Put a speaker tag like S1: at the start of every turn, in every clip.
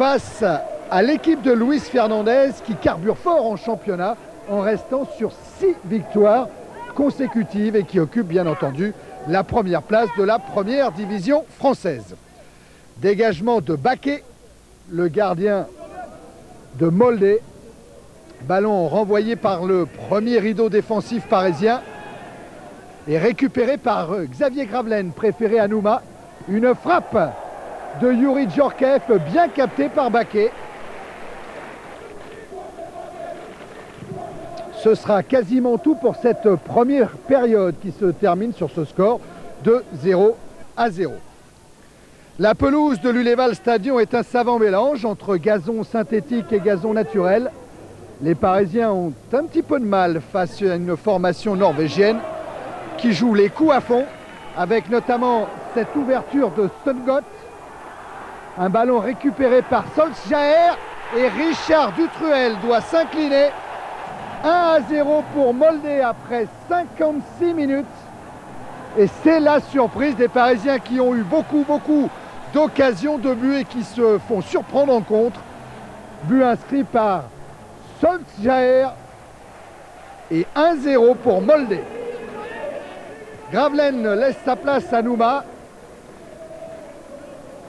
S1: face à l'équipe de Luis Fernandez qui carbure fort en championnat en restant sur 6 victoires consécutives et qui occupe bien entendu la première place de la première division française. Dégagement de Baquet, le gardien de Molde. Ballon renvoyé par le premier rideau défensif parisien et récupéré par Xavier Gravelaine, préféré à Nouma. Une frappe de Youri Djorkaeff bien captée par Baquet. Ce sera quasiment tout pour cette première période qui se termine sur ce score de 0-0. La pelouse de l'Uleval Stadion est un savant mélange entre gazon synthétique et gazon naturel. Les Parisiens ont un petit peu de mal face à une formation norvégienne qui joue les coups à fond, avec notamment cette ouverture de Sundgott. Un ballon récupéré par Solskjaer et Richard Dutruel doit s'incliner. 1-0 pour Molde après 56 minutes. Et c'est la surprise des Parisiens qui ont eu beaucoup d'occasions de but et qui se font surprendre en contre. But inscrit par Solskjaer et 1-0 pour Molde. Gravelaine laisse sa place à Nouma.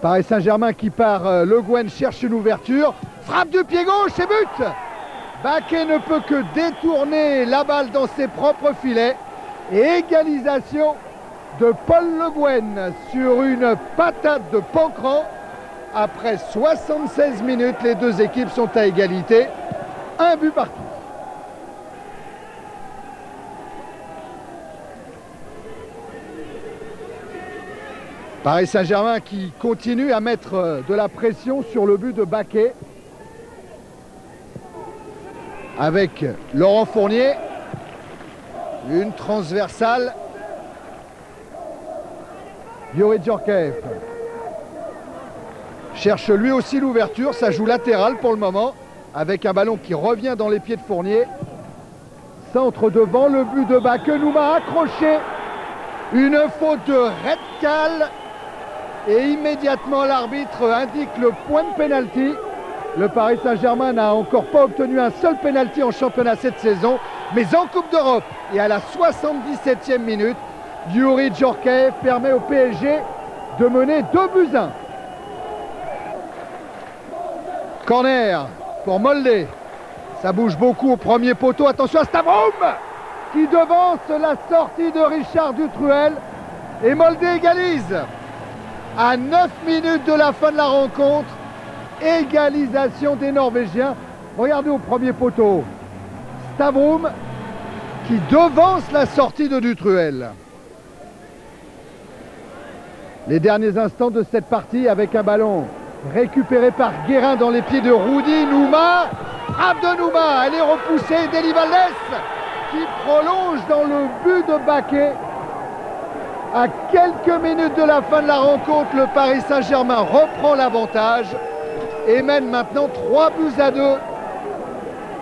S1: Paris Saint-Germain qui part Le Guen cherche une ouverture. Frappe du pied gauche et but. Baquet ne peut que détourner la balle dans ses propres filets. Et égalisation de Paul Le Guen sur une patate de Pancran. Après 76 minutes, les deux équipes sont à égalité. Un but partout. Paris Saint-Germain qui continue à mettre de la pression sur le but de Baquet. Avec Laurent Fournier. Une transversale. Youri Djorkaeff cherche lui aussi l'ouverture. Ça joue latéral pour le moment. Avec un ballon qui revient dans les pieds de Fournier. Centre devant le but de Baquet. Nouma accroché. Une faute de Redkal. Et immédiatement l'arbitre indique le point de pénalty. Le Paris Saint-Germain n'a encore pas obtenu un seul pénalty en championnat cette saison. Mais en Coupe d'Europe et à la 77e minute, Youri Djorkaeff permet au PSG de mener 2-1. Corner pour Molde. Ça bouge beaucoup au premier poteau. Attention à Stavrum qui devance la sortie de Richard Dutruel. Et Molde égalise. À 9 minutes de la fin de la rencontre, égalisation des Norvégiens. Regardez au premier poteau. Stavrum qui devance la sortie de Dutruel. Les derniers instants de cette partie avec un ballon récupéré par Guérin dans les pieds de Rudy. Nouma, frappe de Nouma, elle est repoussée. Deli Valdés qui prolonge dans le but de Baquet. À quelques minutes de la fin de la rencontre, le Paris Saint-Germain reprend l'avantage et mène maintenant 3-2.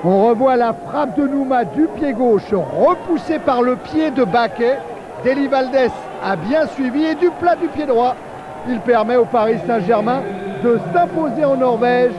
S1: On revoit la frappe de Nouma du pied gauche, repoussée par le pied de Baquet. Deli Valdés a bien suivi et du plat du pied droit, il permet au Paris Saint-Germain de s'imposer en Norvège